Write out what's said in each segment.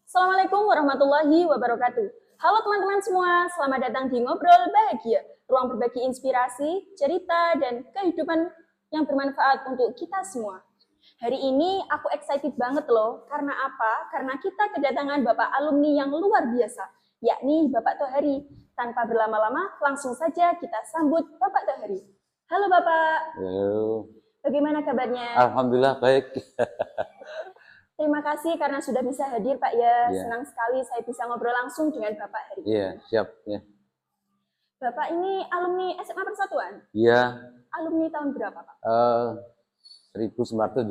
Assalamualaikum warahmatullahi wabarakatuh. Halo teman-teman semua, selamat datang di Ngobrol Bahagia, ruang berbagi inspirasi, cerita, dan kehidupan yang bermanfaat untuk kita semua. Hari ini aku excited banget loh, karena apa? Karena kita kedatangan Bapak alumni yang luar biasa, yakni Bapak Tohari. Tanpa berlama-lama, langsung saja kita sambut Bapak Tohari. Halo Bapak. Halo. Bagaimana kabarnya? Alhamdulillah baik. Terima kasih karena sudah bisa hadir Pak ya. Ya. Senang sekali saya bisa ngobrol langsung dengan Bapak hari ini. Iya, siap ya. Bapak ini alumni SMA Persatuan? Iya. Alumni tahun berapa Pak? 1987.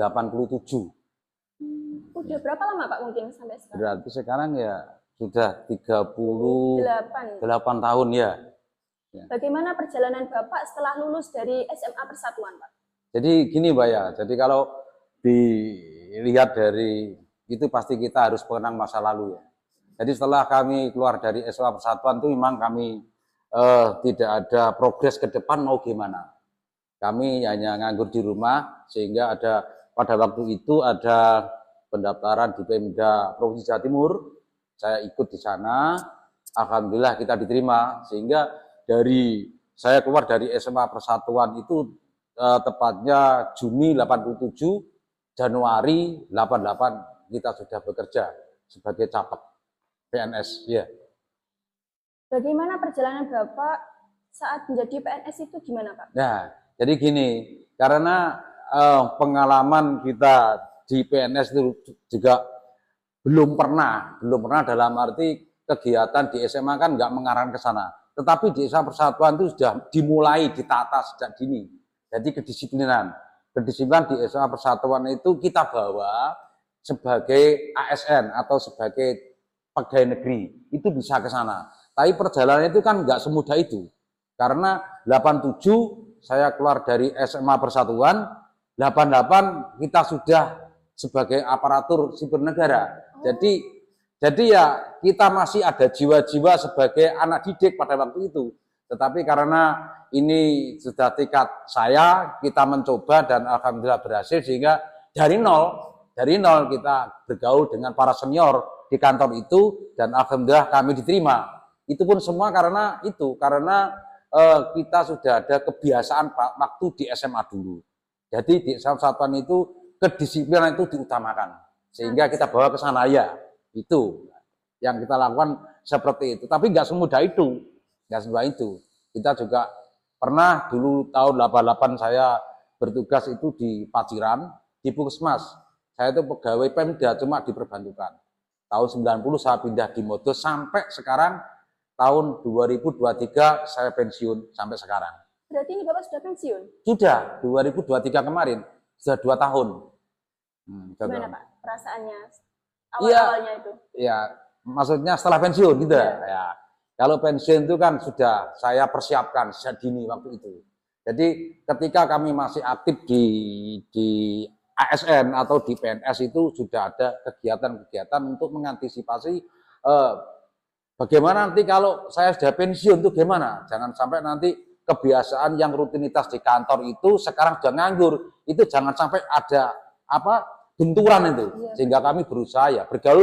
Udah berapa lama Pak mungkin sampai sekarang? Berarti sekarang ya sudah 38 tahun ya. Bagaimana perjalanan Bapak setelah lulus dari SMA Persatuan Pak? Jadi gini Mbak ya, jadi kalau dilihat dari itu pasti kita harus mengenang masa lalu ya. Jadi setelah kami keluar dari SMA Persatuan itu memang kami tidak ada progres ke depan mau gimana. Kami hanya nganggur di rumah sehingga ada pada waktu itu ada pendaftaran di Pemda Provinsi Jawa Timur. Saya ikut di sana, alhamdulillah kita diterima sehingga dari saya keluar dari SMA Persatuan itu tepatnya Juni 87, Januari 88 kita sudah bekerja sebagai caleg PNS ya. Bagaimana perjalanan Bapak saat menjadi PNS itu gimana Pak? Nah, jadi gini, karena pengalaman kita di PNS itu juga belum pernah dalam arti kegiatan di SMA kan nggak mengarah ke sana. Tetapi di SMA Persatuan itu sudah dimulai ditata sejak dini. Jadi kedisiplinan di SMA Persatuan itu kita bawa sebagai ASN atau sebagai pegawai negeri itu bisa ke sana. Tapi perjalanan itu kan nggak semudah itu. Karena 87 saya keluar dari SMA Persatuan, 88 kita sudah sebagai aparatur sipil negara. Jadi ya kita masih ada jiwa-jiwa sebagai anak didik pada waktu itu. Tetapi karena ini sudah tekad saya, kita mencoba dan alhamdulillah berhasil sehingga dari nol kita bergaul dengan para senior di kantor itu dan alhamdulillah kami diterima. Itu pun semua karena kita sudah ada kebiasaan waktu di SMA dulu. Jadi di SMA Persatuan itu kedisiplinan itu diutamakan sehingga kita bawa ke sana ya. Itu yang kita lakukan seperti itu. Tapi nggak semudah itu. Kita juga pernah dulu tahun 88 saya bertugas itu di Paciran, di Puskesmas. Saya itu pegawai Pemda cuma diperbantukan. Tahun 90 saya pindah di Modo sampai sekarang tahun 2023 saya pensiun sampai sekarang. Berarti ini Bapak sudah pensiun? Sudah, 2023 kemarin. Sudah 2 tahun. Gimana Pak perasaannya awal-awalnya itu? Ya, maksudnya setelah pensiun gitu ya. Kalau pensiun itu kan sudah saya persiapkan sejak dini waktu itu. Jadi ketika kami masih aktif di ASN atau di PNS itu sudah ada kegiatan-kegiatan untuk mengantisipasi bagaimana nanti kalau saya sudah pensiun itu gimana? Jangan sampai nanti kebiasaan yang rutinitas di kantor itu sekarang sudah nganggur. Itu jangan sampai ada benturan itu. Sehingga kami berusaha ya bergaul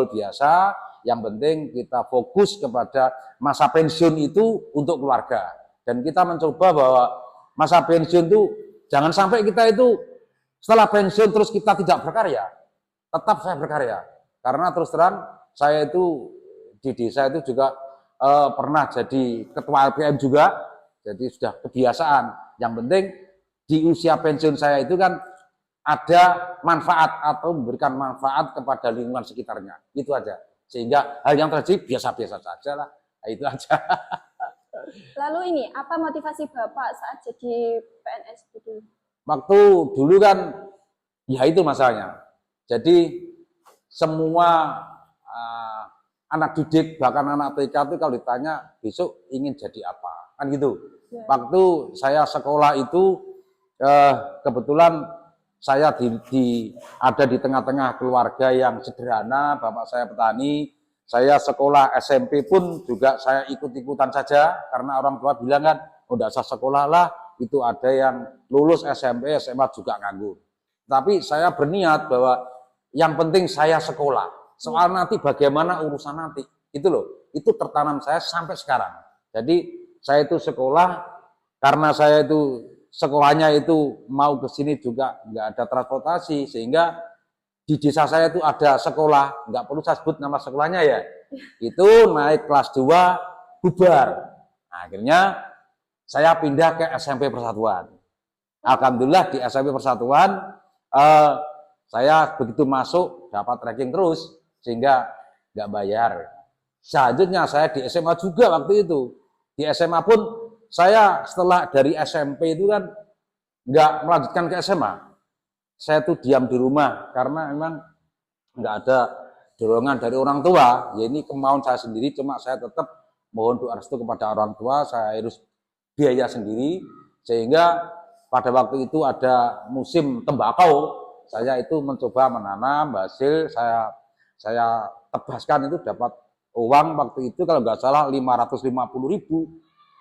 biasa. Yang penting kita fokus kepada masa pensiun itu untuk keluarga. Dan kita mencoba bahwa masa pensiun itu jangan sampai kita itu setelah pensiun terus kita tidak berkarya. Tetap saya berkarya. Karena terus terang saya itu di desa itu juga pernah jadi ketua LPM juga. Jadi sudah kebiasaan. Yang penting di usia pensiun saya itu kan ada manfaat atau memberikan manfaat kepada lingkungan sekitarnya. Itu aja. Sehingga hal yang terjadi biasa-biasa saja lah. Itu aja. Lalu ini, apa motivasi Bapak saat jadi PNS itu? Waktu dulu kan, ya itu masalahnya. Jadi semua anak didik, bahkan anak TK itu kalau ditanya besok ingin jadi apa, kan gitu. Ya. Waktu saya sekolah itu kebetulan saya ada di tengah-tengah keluarga yang sederhana, bapak saya petani, saya sekolah SMP pun juga saya ikut-ikutan saja, karena orang tua bilang kan, oh enggak usah sekolah lah, itu ada yang lulus SMP, SMA juga nganggur. Tapi saya berniat bahwa yang penting saya sekolah, Soal nanti bagaimana urusan nanti. Itu loh, itu tertanam saya sampai sekarang. Jadi saya itu sekolah, karena saya itu sekolahnya itu mau ke sini juga nggak ada transportasi, sehingga di desa saya itu ada sekolah, nggak perlu saya sebut nama sekolahnya ya. Itu naik kelas 2 bubar. Nah, akhirnya saya pindah ke SMP Persatuan. Alhamdulillah di SMP Persatuan saya begitu masuk dapat ranking terus sehingga nggak bayar. Selanjutnya saya di SMA juga waktu itu. Di SMA pun saya setelah dari SMP itu kan nggak melanjutkan ke SMA. Saya tuh diam di rumah karena memang nggak ada dorongan dari orang tua. Ya ini kemauan saya sendiri, cuma saya tetap mohon doa restu kepada orang tua. Saya harus biaya sendiri sehingga pada waktu itu ada musim tembakau. Saya itu mencoba menanam hasil, saya tebaskan itu dapat uang waktu itu kalau nggak salah 550.000,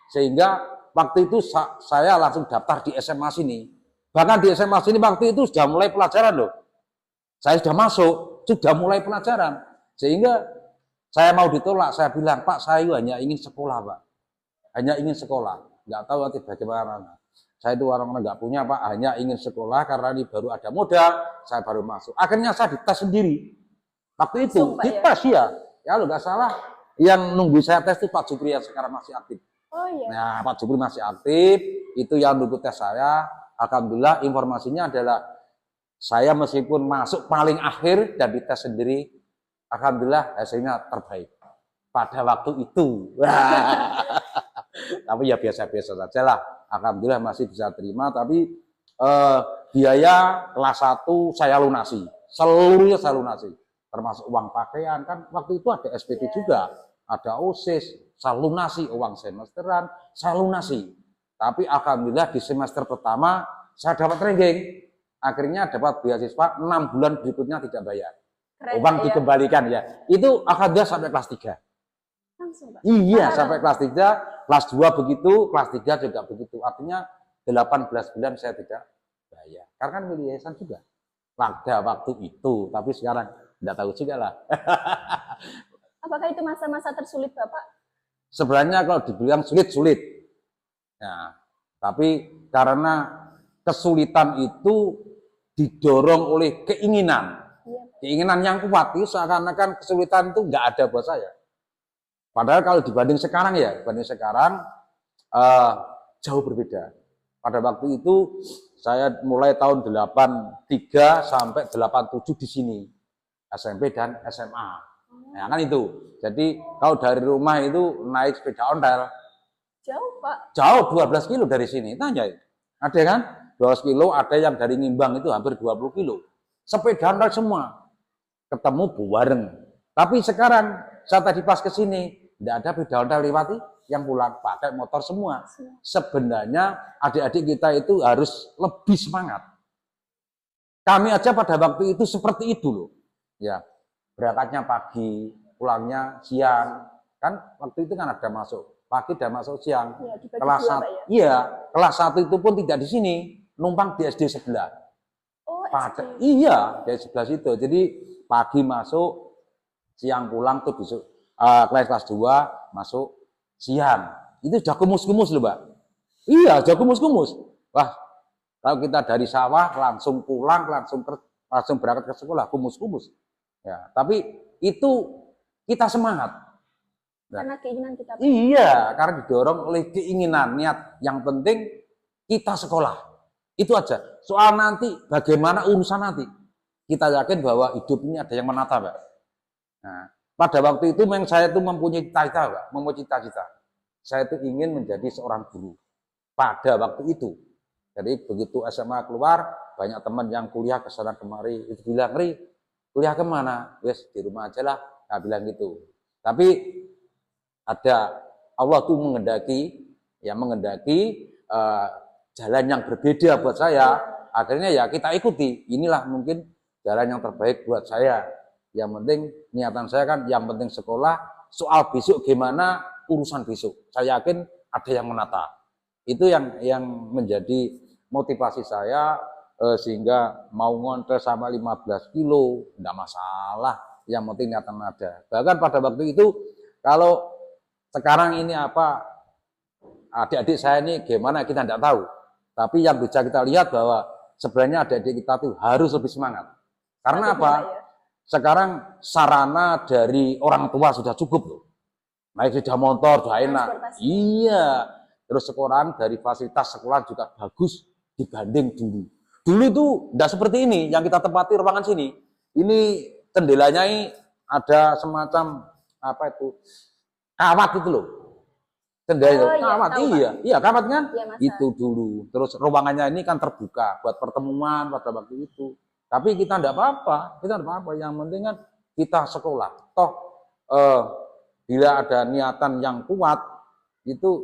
sehingga waktu itu saya langsung daftar di SMA sini. Bahkan di SMA sini waktu itu sudah mulai pelajaran loh. Saya sudah masuk, sudah mulai pelajaran. Sehingga saya mau ditolak, saya bilang, Pak, saya hanya ingin sekolah, Pak. Hanya ingin sekolah. Nggak tahu nanti bagaimana. Saya itu orang-orang nggak punya, Pak, hanya ingin sekolah karena ini baru ada modal, saya baru masuk. Akhirnya saya dites sendiri. Waktu itu, dites ya. Ya lo nggak salah, yang nunggu saya tes itu Pak Jupri yang sekarang masih aktif. Oh iya. Nah, Pak Jupri masih aktif, itu yang nunggu tes saya. Alhamdulillah informasinya adalah saya meskipun masuk paling akhir dan dites sendiri, alhamdulillah hasilnya terbaik pada waktu itu. Tapi ya biasa-biasa saja lah. Alhamdulillah masih bisa terima, tapi biaya kelas 1 saya lunasi. Seluruhnya saya lunasi. Termasuk uang pakaian, kan waktu itu ada SPP juga, ada OSIS, saya lunasi, uang semesteran, saya lunasi. Tapi alhamdulillah di semester pertama saya dapat ranking. Akhirnya dapat beasiswa 6 bulan berikutnya tidak bayar. Keren, uang ya. dikembalikan ya. Itu alhamdulillah sampai kelas 3. Langsung, Pak. Iya, sampai kelas 3, kelas 2 begitu, kelas 3 juga begitu. Artinya 18 bulan saya tidak bayar. Karena kan milih yayasan juga. Pada waktu itu, tapi sekarang tidak tahu juga lah. Apakah itu masa-masa tersulit Bapak? Sebenarnya kalau dibilang sulit. Nah, tapi karena kesulitan itu didorong oleh keinginan. Iya. Keinginan yang kuat itu seakan-akan kesulitan itu nggak ada buat saya. Padahal kalau dibanding sekarang jauh berbeda. Pada waktu itu saya mulai tahun 83 sampai 87 di sini. SMP dan SMA. Ya kan itu. Jadi kalau dari rumah itu naik sepeda ontel. Jauh, Pak. Jauh 12 kilo dari sini. Tanya. Ada kan? 12 kilo, ada yang dari Ngimbang itu hampir 20 kilo. Sepeda ontel semua. Ketemu bareng. Tapi sekarang saya tadi pas ke sini, tidak ada sepeda ontel lewati yang pulang pakai motor semua. Sebenarnya adik-adik kita itu harus lebih semangat. Kami aja pada waktu itu seperti itu loh. Ya, berangkatnya pagi, pulangnya siang. Kan waktu itu kan ada masuk pagi dan masuk siang. Ya, kelas 1, ya? Iya, kelas 1 itu pun tidak di sini, numpang di SD sebelah. Oh, SD. Iya, di sebelah situ. Jadi pagi masuk, siang pulang tuh besok kelas 2 masuk siang. Itu sudah kumus-kumus loh, Mbak. Iya, sudah kumus-kumus. Wah, kalau kita dari sawah langsung pulang, langsung berangkat ke sekolah, kumus-kumus. Ya, tapi itu kita semangat. Karena keinginan kita. Iya, karena didorong oleh keinginan, niat. Yang penting kita sekolah. Itu aja. Soal nanti bagaimana urusan nanti. Kita yakin bahwa hidup ini ada yang menata, Mbak. Nah, pada waktu itu memang saya itu mempunyai cita-cita, Mbak. Mempunyai cita-cita. Saya itu ingin menjadi seorang guru. Pada waktu itu. Jadi begitu SMA keluar, banyak teman yang kuliah ke sana kemari. Itu bilang, Ri, kuliah kemana? Wes di rumah aja lah. Nah, bilang gitu. Tapi ada Allah tuh mengendaki jalan yang berbeda buat saya. Akhirnya ya kita ikuti. Inilah mungkin jalan yang terbaik buat saya. Yang penting niatan saya kan yang penting sekolah. Soal besok gimana urusan besok. Saya yakin ada yang menata. Itu yang menjadi motivasi saya sehingga mau ngontel sama 15 kilo enggak masalah. yang penting niatan ada. Bahkan pada waktu itu, kalau sekarang ini apa, adik-adik saya ini gimana kita tidak tahu. Tapi yang bisa kita lihat bahwa sebenarnya adik-adik kita tuh harus lebih semangat. Karena apa? Sekarang sarana dari orang tua sudah cukup loh. Naik sepeda motor sudah enak. Iya. Terus sekarang dari fasilitas sekolah juga bagus dibanding dulu. Dulu tuh tidak seperti ini yang kita tempati ruangan sini. Ini jendelanya ini ada semacam apa itu? Kawat itu loh. Jendela itu kawat. Iya, iya kawat kan? Ya, itu dulu. Terus ruangannya ini kan terbuka buat pertemuan pada waktu itu. Tapi kita tidak apa-apa, Yang penting kan kita sekolah. Toh bila ada niatan yang kuat, itu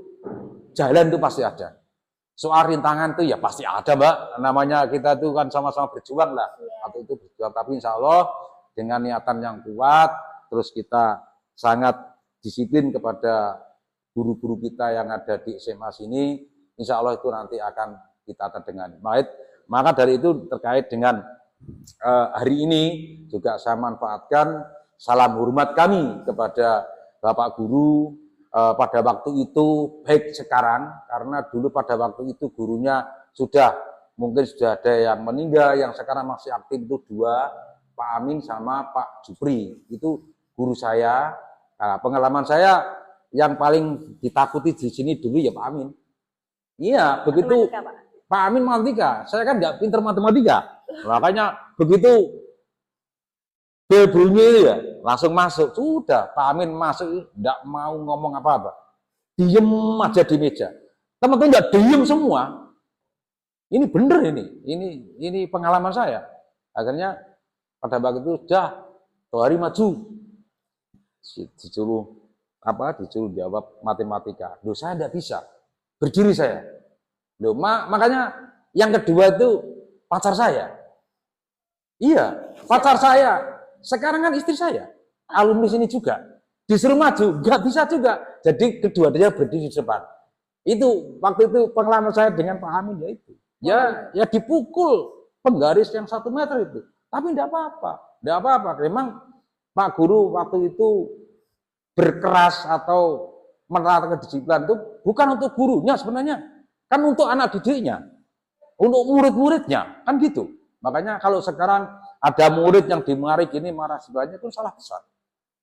jalan itu pasti ada. Soal rintangan itu ya pasti ada, Mbak. Namanya kita itu kan sama-sama berjuang lah. Atau itu berjuang. Tapi insya Allah dengan niatan yang kuat, terus kita sangat disiplin kepada guru-guru kita yang ada di SMA sini, insya Allah itu nanti akan kita terdengar. Maka dari itu terkait dengan hari ini juga saya manfaatkan salam hormat kami kepada Bapak Guru pada waktu itu, baik sekarang, karena dulu pada waktu itu gurunya mungkin sudah ada yang meninggal, yang sekarang masih aktif itu dua, Pak Amin sama Pak Jupri, itu guru saya. Nah, pengalaman saya yang paling ditakuti di sini dulu ya Pak Amin. Iya, begitu Pak Amin matematika, saya kan nggak pinter matematika, makanya begitu bel bunyi ya langsung masuk, sudah Pak Amin masuk, nggak mau ngomong apa-apa, diem aja di meja, teman-teman nggak diem semua. Ini bener ini pengalaman saya. Akhirnya pada waktu itu sudah 2 hari maju, disuruh jawab matematika. Loh saya tidak bisa, berdiri saya. Loh makanya yang kedua itu pacar saya. Iya, pacar saya. Sekarang kan istri saya, alumni sini juga. Disuruh maju, nggak bisa juga. Jadi kedua-duanya berdiri di depan. Itu waktu itu pengalaman saya dengan Pak Amin ya itu. Ya dipukul penggaris yang 1 meter itu. Tapi tidak apa-apa. Memang Pak Guru waktu itu berkeras atau menerapkan kedisiplinan itu bukan untuk gurunya sebenarnya, kan untuk anak didiknya, untuk murid-muridnya, kan gitu. Makanya kalau sekarang ada murid yang dimarahi gini, marah sebagainya, itu salah besar.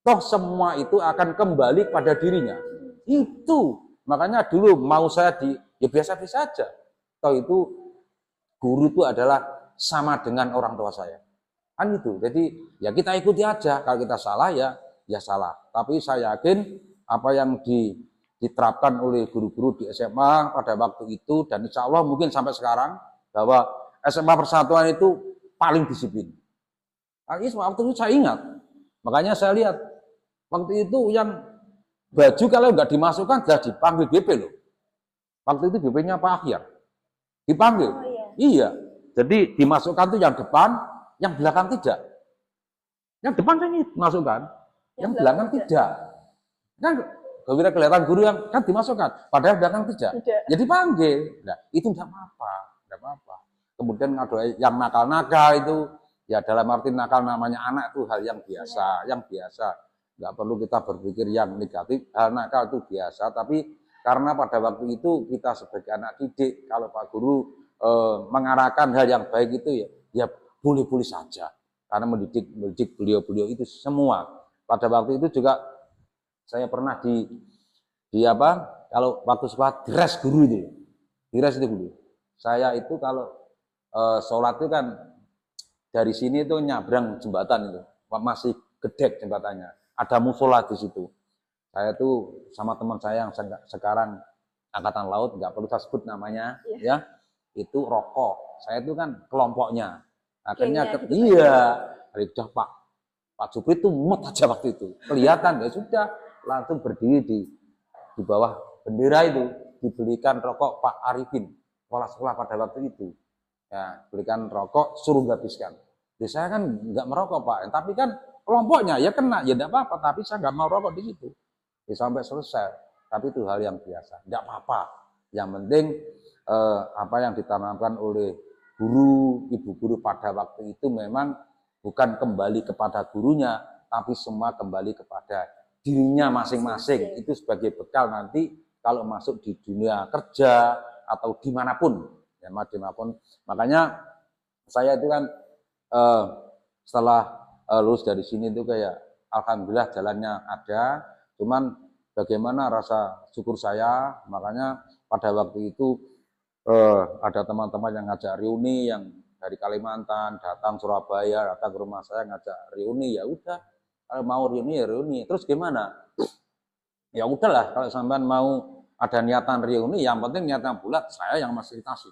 Toh semua itu akan kembali pada dirinya. Itu makanya dulu mau saya ya biasa-biasa aja. Toh itu guru itu adalah sama dengan orang tua saya. Kan gitu. Jadi ya kita ikuti aja. Kalau kita salah ya salah. Tapi saya yakin apa yang diterapkan oleh guru-guru di SMA pada waktu itu, dan insya Allah mungkin sampai sekarang, bahwa SMA Persatuan itu paling disiplin. Waktu itu saya ingat, makanya saya lihat waktu itu yang baju kalau nggak dimasukkan sudah dipanggil BP loh. Waktu itu BP-nya Pak Ahyar dipanggil. Oh, iya. Jadi dimasukkan tuh yang depan, yang belakang tidak. Yang depan saya dimasukkan, yang belakang tidak. Kan kelihatan guru yang kan dimasukkan, padahal belakang tidak. Jadi panggil. Nah, itu tidak apa-apa. Kemudian ada yang nakal-nakal itu, ya dalam arti nakal namanya anak itu hal yang biasa, nggak perlu kita berpikir yang negatif. Hal nakal itu biasa, tapi karena pada waktu itu kita sebagai anak didik, kalau Pak Guru mengarahkan hal yang baik itu ya boleh-boleh saja, karena mendidik beliau-beliau itu semua. Pada waktu itu juga saya pernah kalau waktu sekolah dress guru itu, guru. Saya itu kalau sholat itu kan dari sini itu nyabrang jembatan itu, masih gedek jembatannya, ada musola di situ. Saya tuh sama teman saya yang sekarang angkatan laut, nggak perlu saya sebut namanya, ya itu rokok. Saya itu kan kelompoknya. Akhirnya dari udah Pak Jupri itu mumet aja waktu itu, kelihatan ya sudah langsung berdiri di bawah bendera itu, dibelikan rokok Pak Arifin, kepala sekolah pada waktu itu. Ya, belikan rokok, suruh habiskan. Jadi saya kan nggak merokok Pak, tapi kan kelompoknya ya kena, ya enggak apa-apa, tapi saya nggak mau rokok di situ. Ya, sampai selesai. Tapi itu hal yang biasa, enggak apa-apa. Yang penting apa yang ditanamkan oleh guru, ibu guru pada waktu itu memang bukan kembali kepada gurunya, tapi semua kembali kepada dirinya masing-masing. Itu sebagai bekal nanti kalau masuk di dunia kerja atau dimanapun, ya dimanapun. Makanya saya itu kan setelah lulus dari sini itu kayak alhamdulillah jalannya ada, cuman bagaimana rasa syukur saya, makanya pada waktu itu ada teman-teman yang ngajak reuni yang dari Kalimantan datang Surabaya, datang ke rumah saya ngajak reuni, ya udah kalau mau reuni ya reuni. Terus gimana? Ya udahlah kalau sampean mau ada niatan reuni, yang penting niatan bulat, saya yang fasilitasi.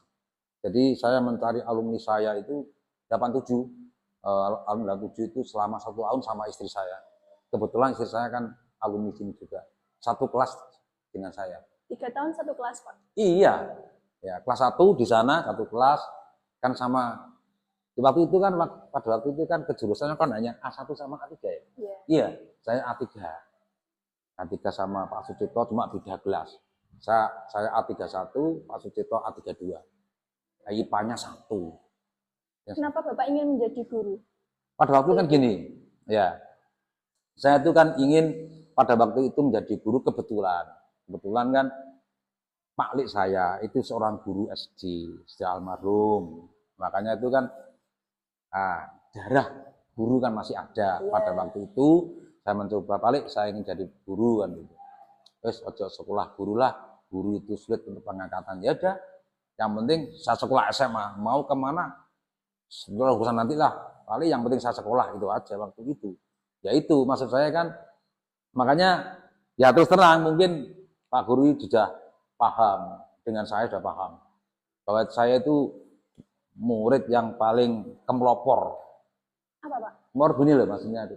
Jadi saya mencari alumni saya itu 87, alumni 87 itu selama 1 tahun sama istri saya. Kebetulan istri saya kan alumni sini juga, satu kelas dengan saya. 3 tahun 1 kelas, Pak? Iya, ya kelas 1 di sana, satu kelas, kan sama. Di waktu itu kan, pada waktu itu kan kejurusannya kan hanya A1 sama A3 ya? Iya. Iya, saya A3. A3 sama Pak Sucipto cuma beda kelas. Saya A31, Pak Sucipto A32. IPA-nya 1. Kenapa Bapak ingin menjadi guru? Pada waktu kan gini, ya. Saya itu kan ingin pada waktu itu menjadi guru kebetulan. Kebetulan kan Pak Lik saya itu seorang guru SD, sejak almarhum. Makanya itu kan darah guru kan masih ada. Pada waktu itu saya mencoba Pak Lik, saya ingin jadi guru kan gitu. Terus ojo sekolah guru lah, guru itu sulit untuk pengangkatan. Ya udah, yang penting saya sekolah SMA, mau kemana setelah urusan nanti lah, paling yang penting saya sekolah, itu aja waktu itu. Ya itu maksud saya kan, makanya ya terus terang mungkin Pak Guru sudah paham, dengan saya sudah paham bahwa saya itu murid yang paling kemlopor. Apa Pak? Mor begini loh maksudnya,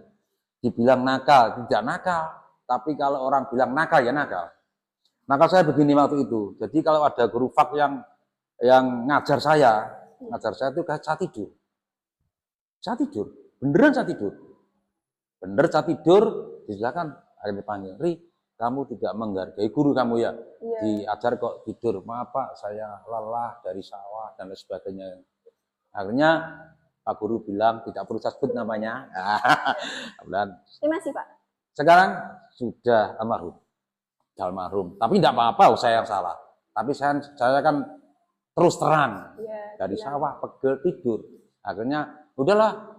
dibilang nakal, tidak nakal, tapi kalau orang bilang nakal ya nakal. Nakal saya begini waktu itu, jadi kalau ada guru fak yang ngajar saya itu saya tidur. Saya tidur, beneran saya tidur. Bener saya tidur, disilakan akhirnya dipanggil, Ri, kamu tidak menghargai guru kamu ya? Diajar kok tidur. Maaf Pak, saya lelah dari sawah dan lain sebagainya. Akhirnya Pak Guru bilang, tidak perlu saya sebut namanya. Terima kasih Pak. Sekarang sudah almarhum. Tapi tidak apa-apa, saya yang salah. Tapi saya kan terus terang dari sawah pegel tidur. Akhirnya udahlah,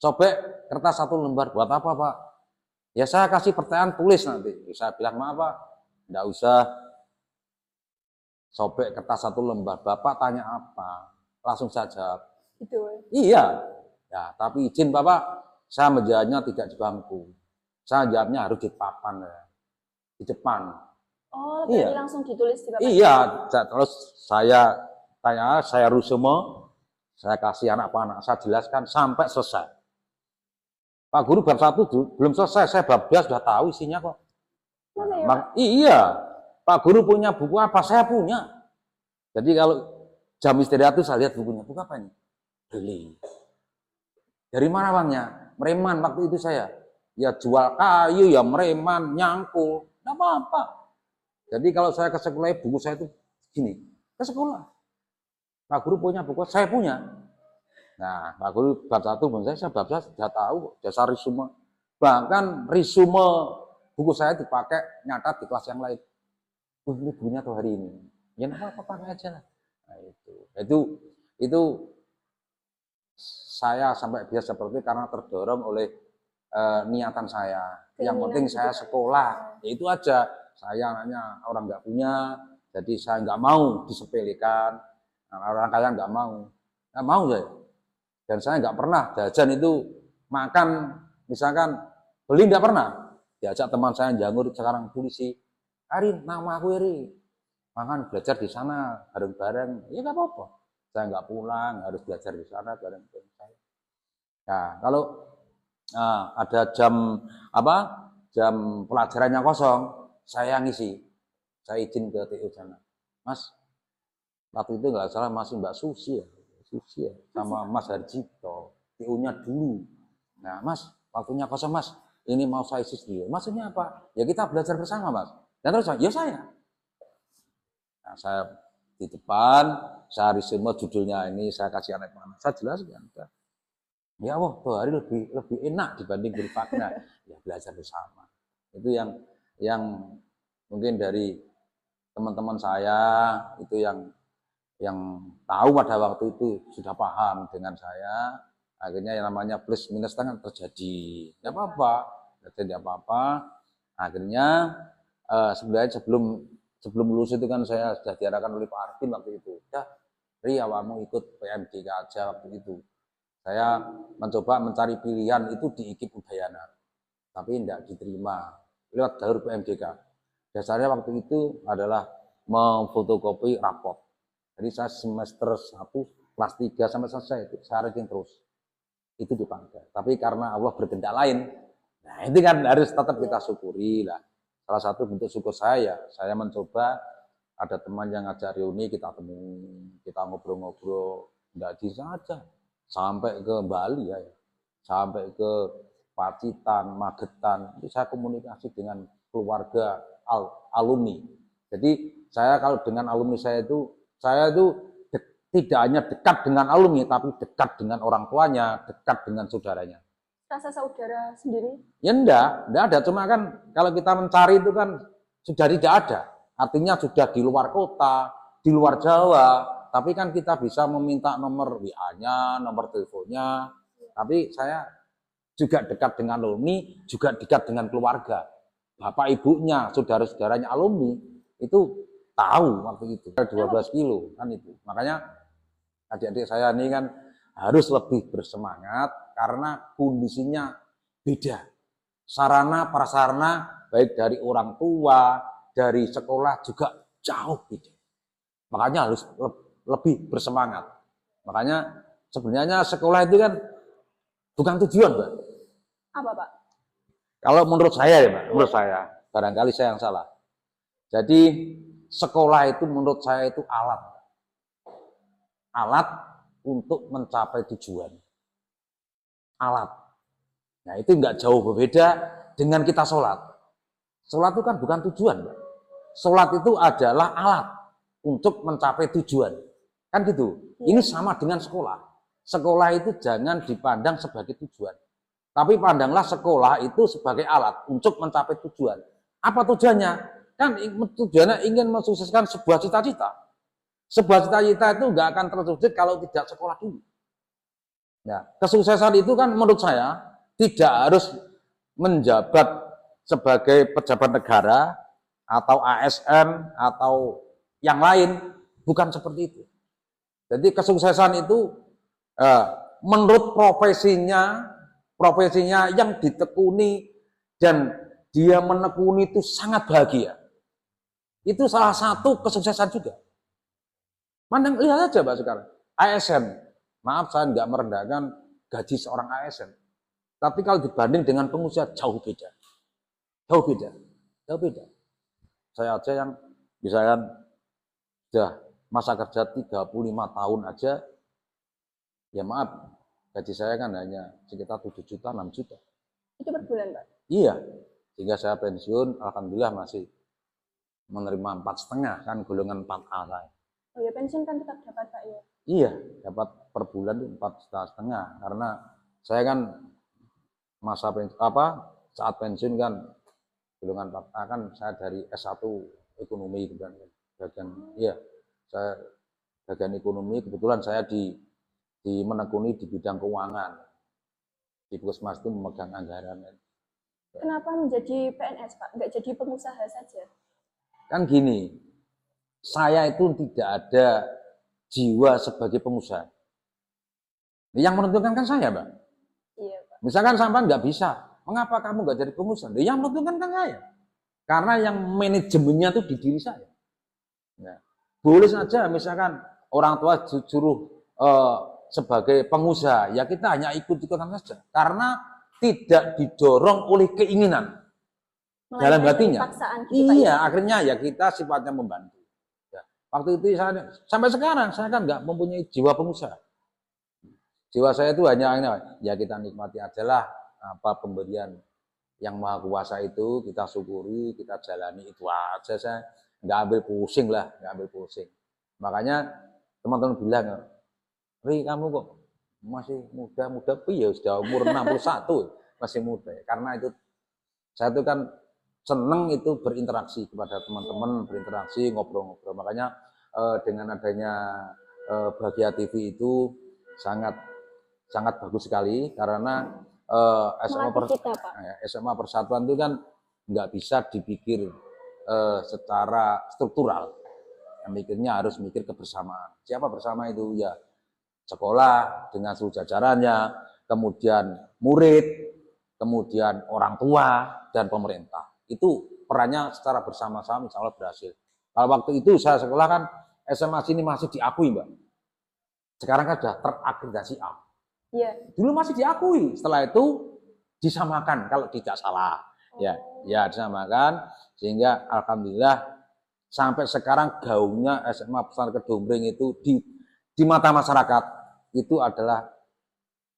sobek kertas 1 lembar. Buat apa Pak? Ya saya kasih pertanyaan tulis nanti. Saya bilang maaf Pak, tidak usah. Sobek kertas 1 lembar. Bapak tanya apa? Langsung saya jawab. Gitu. Iya. Ya, tapi izin Bapak, saya menjawabnya tidak di bangku. Saya jawabnya harus di papan ya. Di depan. Oh, berarti langsung ditulis di Bapak? Iya, terus saya tanya, saya resume, saya kasih anak-anak, saya jelaskan sampai selesai. Pak Guru bab 1 belum selesai, saya bab 2 sudah tahu isinya kok. Iya, Pak Guru punya buku apa? Saya punya. Jadi kalau jam istirahat itu saya lihat bukunya, buku apa ini? Beli. Dari mana uangnya? Mereman waktu itu saya. Ya jual kayu, ya mereman, nyangkul, tidak apa-apa. Jadi kalau saya ke sekolah, buku saya itu gini, ke sekolah. Pak Guru punya buku, saya punya. Nah, Pak Guru bab 1 pun saya bab 1 sudah tahu, dasar resume. Bahkan resume buku saya dipakai nyatat di kelas yang lain. Ini bukunya tuh hari ini. Ya apa-apa pakai aja lah. Nah, itu saya sampai biasa seperti karena terdorong oleh niatan saya. Yang penting saya sekolah, ya itu aja. Saya anaknya orang nggak punya, jadi saya nggak mau disepelekan. Orang kaya nggak mau saya. Dan saya nggak pernah jajan itu makan, misalkan beli nggak pernah. Diajak teman saya yang janggur sekarang polisi, Arin, nama aku Eri, makan belajar di sana bareng-bareng, ya nggak apa-apa. Saya nggak pulang, harus belajar di sana bareng-bareng saya. Nah, kalau ada jam pelajarannya kosong, saya ngisi, saya izin ke TU sana, Mas, waktu itu nggak salah masih Mbak Susi ya, sama Mas Harjito, TU-nya dulu. Nah Mas, waktunya kosong Mas, ini mau saya isi dulu. Maksudnya apa? Ya kita belajar bersama Mas. Dan terus ya saya. Nah, saya di depan, saya resume judulnya ini, saya kasih anak-anak, saya jelaskan. Ya Allah, 2 hari lebih lebih enak dibanding berikutnya. Ya belajar bersama. Itu yang mungkin dari teman-teman saya itu yang tahu pada waktu itu sudah paham dengan saya. Akhirnya yang namanya plus minus kan terjadi. Tidak apa-apa, tidak apa-apa. Akhirnya sebenarnya sebelum lulus itu kan saya sudah diarahkan oleh Pak Arvin waktu itu. Udah, Ri, awakmu ikut PMDK aja waktu itu. Saya mencoba mencari pilihan itu di IKIP Udayana, tapi tidak diterima lewat jalur PMDK. Dasarnya waktu itu adalah memfotokopi raport. Jadi saya semester 1 kelas 3 sampai selesai itu saya ranking terus. Itu dipanggil. Tapi karena Allah berkehendak lain, nah itu kan harus tetap kita syukuri lah. Salah satu bentuk syukur saya mencoba ada teman yang ngajak reuni, kita temu, kita ngobrol-ngobrol, enggak di saja sampai ke Bali ya, sampai ke Pacitan, Magetan, itu saya komunikasi dengan keluarga alumni. Jadi saya kalau dengan alumni saya itu tidak hanya dekat dengan alumni, tapi dekat dengan orang tuanya, dekat dengan saudaranya. Rasa saudara sendiri? Ya enggak ada. Cuma kan kalau kita mencari itu kan sudah tidak ada. Artinya sudah di luar kota, di luar Jawa, tapi kan kita bisa meminta nomor WA-nya, nomor teleponnya. Tapi saya juga dekat dengan alumni, juga dekat dengan keluarga. Bapak ibunya, saudara-saudaranya alumni, itu tahu waktu itu. 12 kilo kan itu. Makanya adik-adik saya ini kan harus lebih bersemangat karena kondisinya beda. Sarana prasarana baik dari orang tua, dari sekolah juga jauh beda. Makanya harus lebih bersemangat. Makanya sebenarnya sekolah itu kan bukan tujuan, Mbak. Apa, Pak? Kalau menurut saya ya, Mbak, menurut saya, barangkali saya yang salah. Jadi sekolah itu menurut saya itu alat untuk mencapai tujuan. Alat. Nah itu nggak jauh berbeda dengan kita sholat. Sholat itu kan bukan tujuan, Mbak. Sholat itu adalah alat untuk mencapai tujuan. Kan gitu. Ini sama dengan sekolah. Sekolah itu jangan dipandang sebagai tujuan. Tapi pandanglah sekolah itu sebagai alat untuk mencapai tujuan. Apa tujuannya? Kan tujuannya ingin mensukseskan sebuah cita-cita. Sebuah cita-cita itu nggak akan terwujud kalau tidak sekolah dulu. Nah, kesuksesan itu kan menurut saya tidak harus menjabat sebagai pejabat negara atau ASN atau yang lain, bukan seperti itu. Jadi kesuksesan itu menurut profesinya yang ditekuni dan dia menekuni itu sangat bahagia. Itu salah satu kesuksesan juga. Mandang lihat aja Mbak sekarang, ASN. Maaf saya nggak merendahkan gaji seorang ASN. Tapi kalau dibanding dengan pengusaha jauh beda. Jauh beda. Jauh beda. Saya aja yang misalkan sudah masa kerja 35 tahun aja, ya maaf, gaji saya kan hanya sekitar 7 juta, 6 juta. Itu per bulan, Pak? Iya. Sehingga saya pensiun, alhamdulillah masih menerima 4,5 kan golongan 4A saya. Oh ya, pensiun kan tetap dapat, Pak ya? Iya, dapat per bulan 4,5 karena saya kan saat pensiun kan golongan 4A kan saya dari S1 ekonomi gitu kan. Iya, saya bagian ekonomi, kebetulan saya menekuni di bidang keuangan. Di Puskesmas itu memegang anggaran. Kenapa menjadi PNS, Pak? Nggak jadi pengusaha saja? Kan gini, saya itu tidak ada jiwa sebagai pengusaha. Yang menentukan kan saya, Mbak. Iya, Pak. Misalkan sampai nggak bisa, mengapa kamu nggak jadi pengusaha? Yang menentukan kan saya. Karena yang manajemennya itu di diri saya. Ya. Boleh saja misalkan orang tua suruh sebagai pengusaha, ya kita hanya ikut-ikutan saja. Karena tidak didorong oleh keinginan dalam hatinya. Iya, akhirnya ya kita sifatnya membantu. Ya. Waktu itu saya sampai sekarang saya kan nggak mempunyai jiwa pengusaha. Jiwa saya itu hanya ya kita nikmati ajalah apa pemberian yang maha kuasa itu, kita syukuri, kita jalani itu aja. Saya nggak ambil pusing lah, nggak ambil pusing. Makanya teman-teman bilang, Ri kamu kok masih muda ya sudah umur 61 masih muda ya. Karena itu saya itu kan seneng itu berinteraksi kepada teman-teman, berinteraksi, ngobrol-ngobrol. Makanya dengan adanya Bahagia TV itu sangat sangat bagus sekali karena SMA Persatuan itu kan nggak bisa dipikir secara struktural. Yang mikirnya harus mikir kebersamaan. Siapa bersama itu? Ya sekolah dengan seluruh jajarannya, kemudian murid, kemudian orang tua, dan pemerintah. Itu perannya secara bersama-sama insya Allah berhasil. Kalau waktu itu saya sekolah kan SMA sini masih diakui, Mbak. Sekarang kan sudah terakreditasi A. Iya. Dulu masih diakui, setelah itu disamakan kalau tidak salah. Ya disamakan sehingga alhamdulillah sampai sekarang gaungnya SMA Pesantren Kedombreng itu di mata masyarakat itu adalah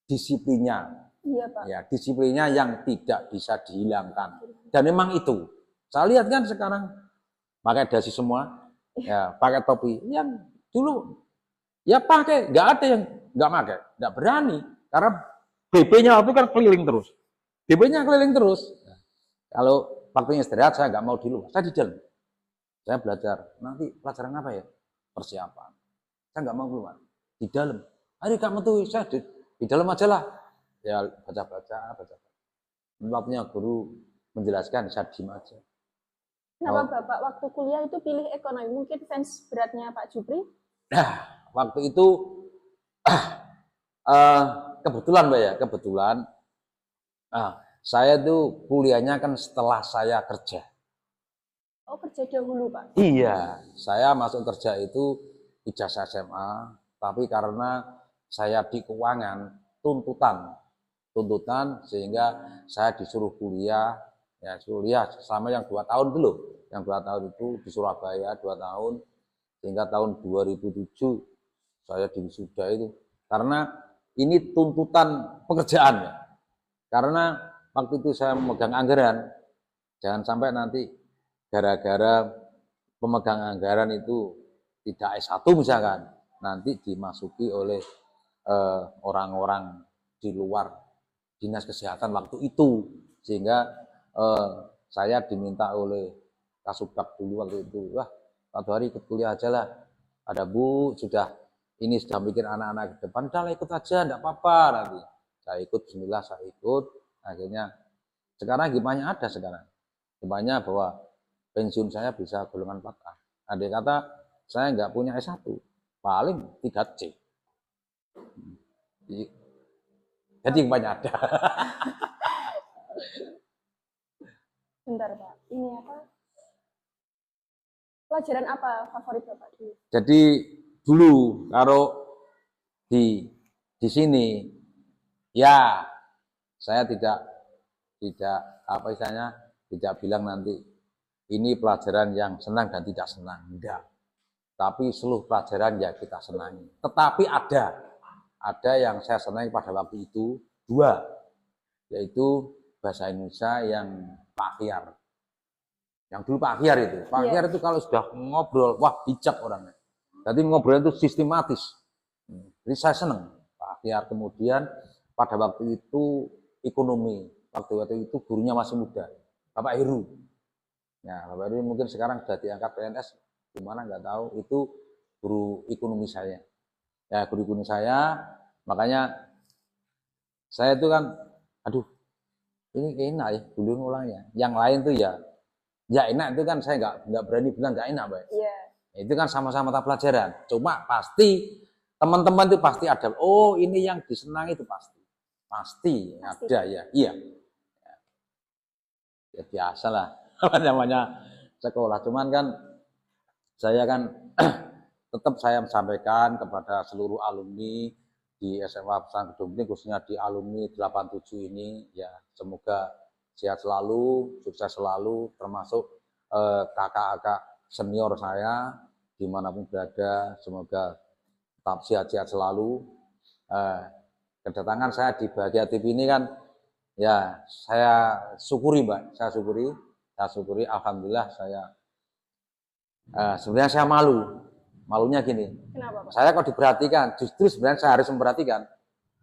disiplinnya. Iya, Pak. Ya, disiplinnya yang tidak bisa dihilangkan. Dan memang itu. Saya lihat kan sekarang pakai dasi semua, ya, pakai topi. Yang dulu ya pakai, nggak ada yang nggak pakai, nggak berani. Karena BP-nya waktu kan keliling terus. BP-nya keliling terus. Kalau waktunya istirahat saya nggak mau di luar, saya di dalam. Saya belajar. Nanti pelajaran apa ya? Persiapan. Saya nggak mau keluar. Di dalam. Hari kamu tuh saya di dalam aja lah. Ya baca-baca. Waktunya guru menjelaskan, saya diem aja. Kenapa Bapak waktu kuliah itu pilih ekonomi? Mungkin fans beratnya Pak Jupri? Nah, waktu itu kebetulan Mbak ya, kebetulan saya tuh kuliahnya kan setelah saya kerja. Oh, kerja dahulu, Pak? Iya, saya masuk kerja itu ijazah SMA, tapi karena saya di keuangan, tuntutan sehingga saya disuruh kuliah, ya kuliah sama yang 2 tahun dulu. Yang 2 tahun itu di Surabaya 2 tahun, sehingga tahun 2007 saya diwisuda itu. Karena ini tuntutan pekerjaan ya. Karena waktu itu saya memegang anggaran, jangan sampai nanti gara-gara pemegang anggaran itu tidak S1 misalkan, nanti dimasuki oleh orang-orang di luar dinas kesehatan waktu itu, sehingga saya diminta oleh Kasubag dulu waktu itu, wah Pak Hari ikut kuliah aja lah, ada Bu sudah mikir anak-anak ke depan, udah ikut aja, enggak apa-apa nanti. Saya ikut, bismillah saya ikut, akhirnya sekarang gimana ada sekarang, gimana bahwa pensiun saya bisa golongan 4A. Andai kata saya nggak punya S1, paling 3C. Jadi banyak ada. Bentar, Pak. Ini apa? Pelajaran apa favorit Bapak dulu? Jadi dulu kalau di sini ya saya tidak apa istilahnya, tidak bilang nanti ini pelajaran yang senang dan tidak senang, enggak. Tapi seluruh pelajaran ya kita senangi. Tetapi ada yang saya senangi pada waktu itu 2, yaitu bahasa Indonesia yang Pak Akhyar. Yang dulu Pak Akhyar itu. Pak Akhyar itu kalau sudah ngobrol, wah bijak orangnya. Jadi ngobrol itu sistematis. Jadi saya senang Pak Akhyar. Kemudian pada waktu itu ekonomi. Waktu itu gurunya masih muda, Bapak Heru. Ya, Bapak Heru mungkin sekarang sudah diangkat PNS, gimana nggak tahu. Itu guru ekonomi saya. Ya, guru ekonomi saya. Makanya saya itu kan, aduh, ini enak ya, dulu ngulangnya. Yang lain tuh ya enak itu kan, saya nggak berani bilang nggak enak, Mbak. Iya. Itu kan sama-sama mata pelajaran. Cuma pasti teman-teman itu pasti ada. Oh, ini yang disenangi itu pasti ada ya. Iya. Ya biasa lah namanya sekolah. Cuman kan saya kan tetap saya sampaikan kepada seluruh alumni di SMA Pesantren Kedombreng, khususnya di alumni 87 ini, ya semoga sehat selalu, sukses selalu, termasuk kakak-kakak senior saya dimanapun berada, semoga tetap sehat-sehat selalu. Kedatangan saya di Bahagia TV ini kan, ya saya syukuri Mbak, saya syukuri, alhamdulillah saya sebenarnya saya malunya gini. Kenapa, Pak? Saya kalau diperhatikan, justru sebenarnya saya harus memperhatikan.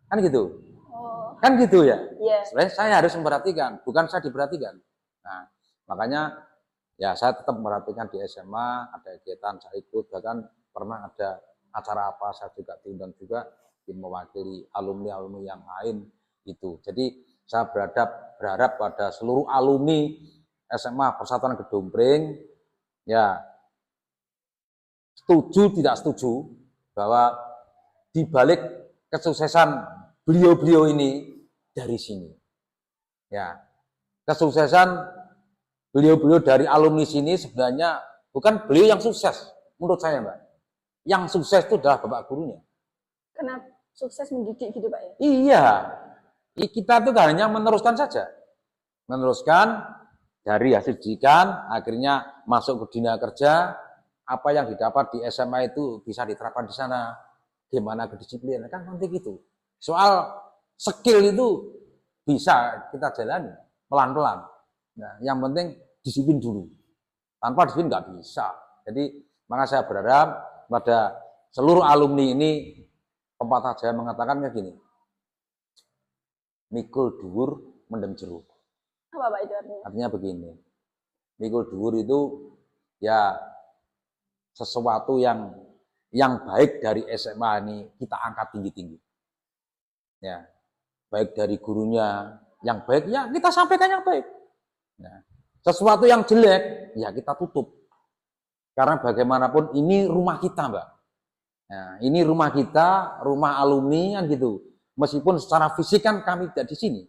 Kan gitu. Oh, Kan gitu ya. iya. Sebenarnya saya harus memperhatikan, bukan saya diperhatikan. Nah, makanya ya saya tetap memperhatikan di SMA, ada kegiatan saya ikut, bahkan pernah ada acara apa saya juga diundang juga mewakili alumni-alumni yang lain itu. Jadi saya berharap pada seluruh alumni SMA Persatuan Gedombring ya setuju tidak setuju bahwa di balik kesuksesan beliau-beliau ini dari sini. Ya, kesuksesan beliau-beliau dari alumni sini sebenarnya bukan beliau yang sukses menurut saya, Mbak. Yang sukses itu adalah bapak gurunya. Karena sukses mendidik gitu Pak ya? Iya, kita tuh hanya meneruskan saja. Meneruskan dari hasil didikan, akhirnya masuk ke dunia kerja, apa yang didapat di SMA itu bisa diterapkan di sana. Gimana kedisiplinan, kan nanti gitu. Soal skill itu bisa kita jalani pelan-pelan. Nah, yang penting disiplin dulu. Tanpa disiplin nggak bisa. Jadi, maka saya berharap pada seluruh alumni ini, pepatah saya mengatakan kayak gini, mikul dhuwur mendem jeruk. Apa Pak itu artinya? Artinya begini, mikul dhuwur itu ya sesuatu yang baik dari SMA ini kita angkat tinggi-tinggi. Ya, baik dari gurunya yang baik ya kita sampaikan yang baik. Ya. Sesuatu yang jelek ya kita tutup. Karena bagaimanapun ini rumah kita, Mbak. Nah, ini rumah kita, rumah alumni kan gitu. Meskipun secara fisik kan kami tidak di sini,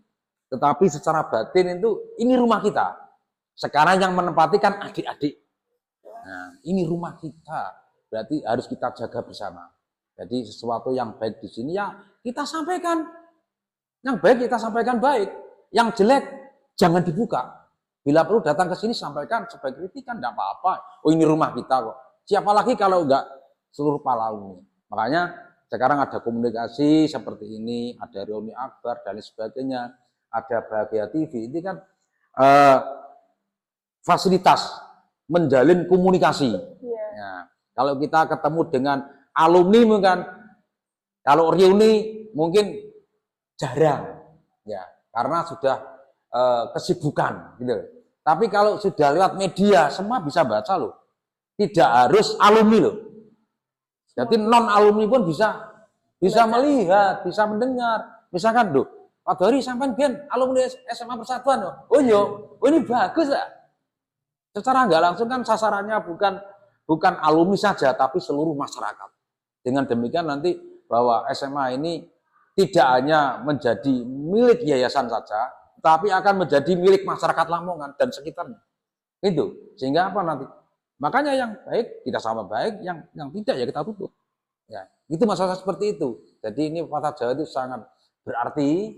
tetapi secara batin itu ini rumah kita. Sekarang yang menempati kan adik-adik. Nah, ini rumah kita, berarti harus kita jaga bersama. Jadi sesuatu yang baik di sini ya kita sampaikan. Yang baik kita sampaikan baik, yang jelek jangan dibuka. Bila perlu datang ke sini sampaikan sebagai kritikan, tidak apa-apa. Oh ini rumah kita kok. Siapa lagi kalau enggak seluruh para alumni. Makanya sekarang ada komunikasi seperti ini, ada reuni akbar dan sebagainya, ada Bahagia TV. Ini kan fasilitas menjalin komunikasi. Iya. Ya, kalau kita ketemu dengan alumni mungkin, kalau reuni mungkin jarang, ya karena sudah kesibukan, gitu. Tapi kalau sudah lewat media, semua bisa baca loh. Tidak harus alumni loh. Jadi non alumni pun bisa melihat, bisa mendengar. Misalkan loh, Pak Dori sampai biar alumni SMA Persatuan loh. Oh iya, oh ini bagus lah. Secara nggak langsung kan sasarannya bukan alumni saja, tapi seluruh masyarakat. Dengan demikian nanti bahwa SMA ini tidak hanya menjadi milik yayasan saja, tapi akan menjadi milik masyarakat Lamongan dan sekitarnya. Itu. Sehingga apa nanti? Makanya yang baik kita sama baik, yang tidak ya kita tutup. Ya, itu masalah seperti itu. Jadi ini Patah Jawa itu sangat berarti.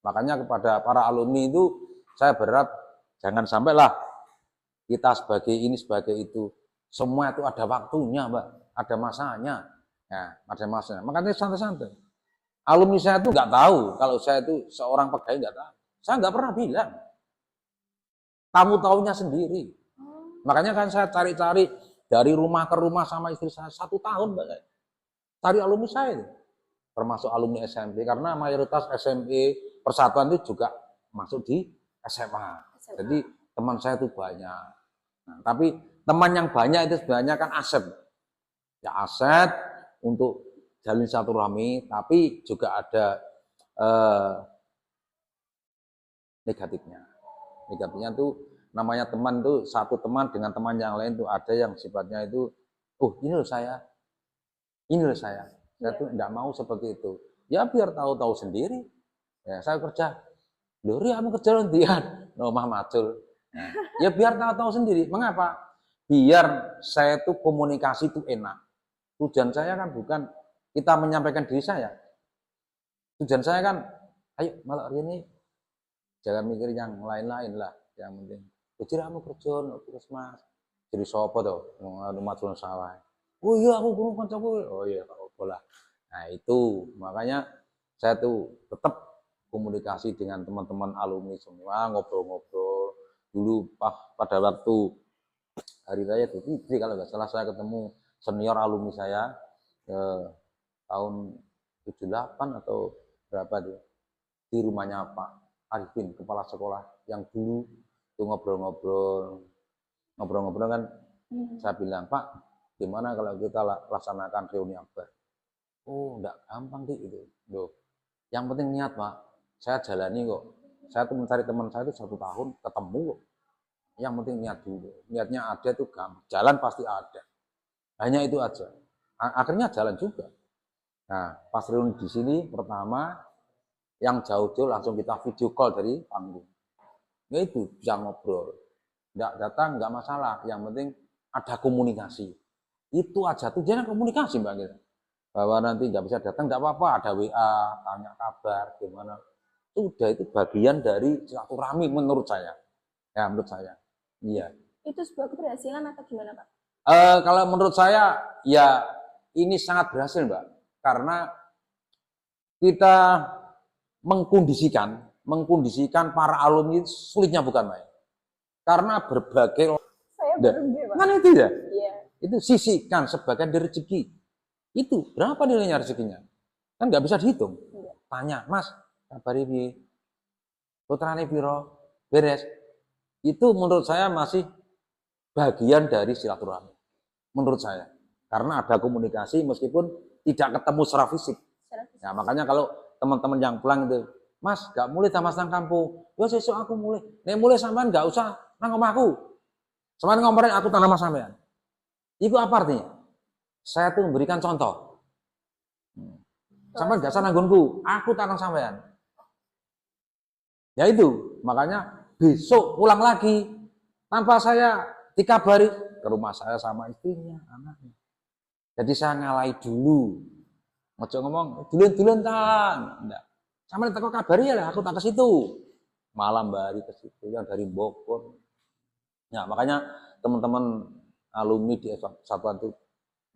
Makanya kepada para alumni itu saya berharap jangan sampailah kita sebagai ini sebagai itu. Semua itu ada waktunya, Mbak. Ada masanya. Ya, ada masanya. Makanya santai-santai. Alumni saya itu nggak tahu kalau saya itu seorang pegawai, nggak tahu. Saya nggak pernah bilang. Kamu tahunya sendiri. Makanya kan saya cari-cari dari rumah ke rumah sama istri saya 1 tahun, Mbak. Cari alumni saya itu. Termasuk alumni SMP karena mayoritas SMP Persatuan itu juga masuk di SMA. Jadi teman saya itu banyak. Nah, tapi teman yang banyak itu sebenarnya kan aset. Ya aset untuk jalin silaturahmi, tapi juga ada negatifnya. Negatifnya tuh namanya teman tuh satu teman dengan teman yang lain tuh ada yang sifatnya itu, oh ini loh saya tuh enggak mau seperti itu. Ya biar tahu-tahu sendiri. Ya saya kerja, Lori kamu kerja lontian, nomah macul. Nah, ya biar tahu-tahu sendiri. Mengapa? Biar saya tuh komunikasi itu enak. Tujuan saya kan bukan kita menyampaikan diri saya. Tujuan saya kan, ayo malah hari ini jangan mikir yang lain-lain lah. Yang penting, jadi kamu kerja, terus mas, jadi sopo tuh, rumah turun sawah. Oh iya aku guru kancaku. Oh iya kalau lah. Nah itu makanya saya tuh tetap komunikasi dengan teman-teman alumni semua, ngobrol-ngobrol. Dulu pada waktu hari raya Idul Fitri kalau nggak salah saya ketemu senior alumni saya tahun 78 atau berapa tuh di rumahnya Pak Arifin, kepala sekolah yang dulu itu ngobrol-ngobrol kan. Saya bilang, Pak, gimana kalau kita laksanakan reuni akbar? Oh, enggak gampang sih itu. Loh, yang penting niat, Pak. Saya jalani kok. Saya tuh mencari teman saya itu 1 tahun ketemu kok. Yang penting niat dulu. Niatnya ada tuh gampang. Jalan pasti ada. Hanya itu aja. Akhirnya jalan juga. Nah, pas reuni di sini pertama yang jauh-jauh langsung kita video call dari panggung. Ya itu bisa ngobrol. Enggak datang enggak masalah. Yang penting ada komunikasi. Itu aja tujuannya komunikasi, Mbak Gita. Bahwa nanti nggak bisa datang nggak apa-apa, ada WA, tanya kabar gimana. Sudah, itu bagian dari silaturahmi menurut saya. Ya, menurut saya. Iya. Itu sebuah keberhasilan atau gimana, Pak? Kalau menurut saya ya ini sangat berhasil, Mbak. Karena kita mengkondisikan para alumni sulitnya bukan main. Karena berbagai Saya baru Pak. kan itu ya. Iya. Itu sisihkan sebagian dari rezeki. Itu berapa nilainya rezekinya? Kan nggak bisa dihitung. Iya. Tanya, Mas, kabar ini putrane piro? Beres. Itu menurut saya masih bagian dari silaturahmi. Menurut saya. Karena ada komunikasi meskipun tidak ketemu secara fisik. Nah, makanya kalau teman-teman yang pulang itu, Mas, gak mulai sama nang kampung. Ya sesuk aku mulai. Nek mulai sampean gak usah nang omahku. Sampean ngomongin aku tanah mas sampean. Itu apa artinya? Saya tuh memberikan contoh. Sampean gak usah nanggonku, aku tanah sampean. Ya itu, makanya besok pulang lagi tanpa saya dikabari ke rumah saya sama istrinya, anaknya. Jadi saya ngalai dulu. Ngojo ngomong, duluan-duluan tan. Enggak. Sampeyan teko kabari ya, aku tak ke situ. Malam bari ke situ yang dari Bogor. Ya, makanya teman-teman alumni di Satuan itu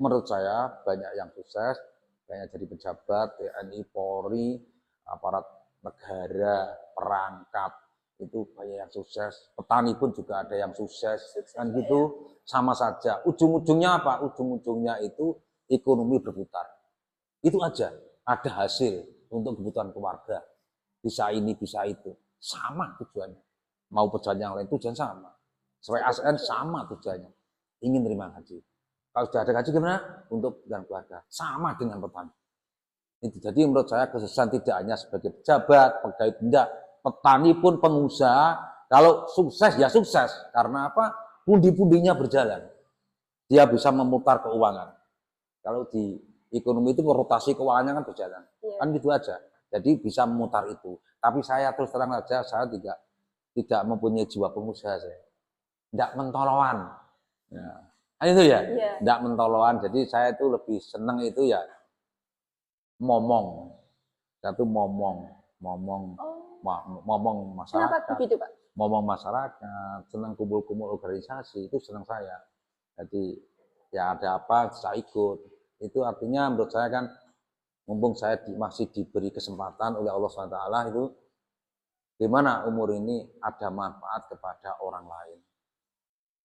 menurut saya banyak yang sukses, banyak jadi pejabat, TNI, Polri, aparat negara, perangkat, itu banyak yang sukses. Petani pun juga ada yang sukses kan gitu. Sama saja. Ujung-ujungnya apa? Ujung-ujungnya itu ekonomi berputar. Itu aja. Ada hasil untuk kebutuhan keluarga. Bisa ini, bisa itu. Sama tujuannya. Mau pejabat yang lain tujuan sama. Supaya ASN sama tujuannya. Ingin terima gaji. Kalau sudah ada gaji gimana? Untuk kebutuhan keluarga. Sama dengan petani. Itu. Jadi menurut saya kesuksesan tidak hanya sebagai pejabat, pegawai, tidak. Petani pun pengusaha. Kalau sukses ya sukses. Karena apa? Pundi-pundinya berjalan. Dia bisa memutar keuangan. Kalau di ekonomi itu rotasi keuangannya kan berjalan. Kan gitu aja. Jadi bisa memutar itu. Tapi saya terus terang saja, saya tidak mempunyai jiwa pengusaha saya. Tidak mentoloan. Ya. Kan itu ya? Tidak mentoloan. Jadi saya itu lebih senang itu ya momong. Satu momong masyarakat. Kenapa begitu, Pak? Momong masyarakat, senang kumpul-kumpul organisasi, itu senang saya. Jadi ya ada apa saya ikut. Itu artinya menurut saya kan mumpung saya masih diberi kesempatan oleh Allah SWT itu gimana umur ini ada manfaat kepada orang lain.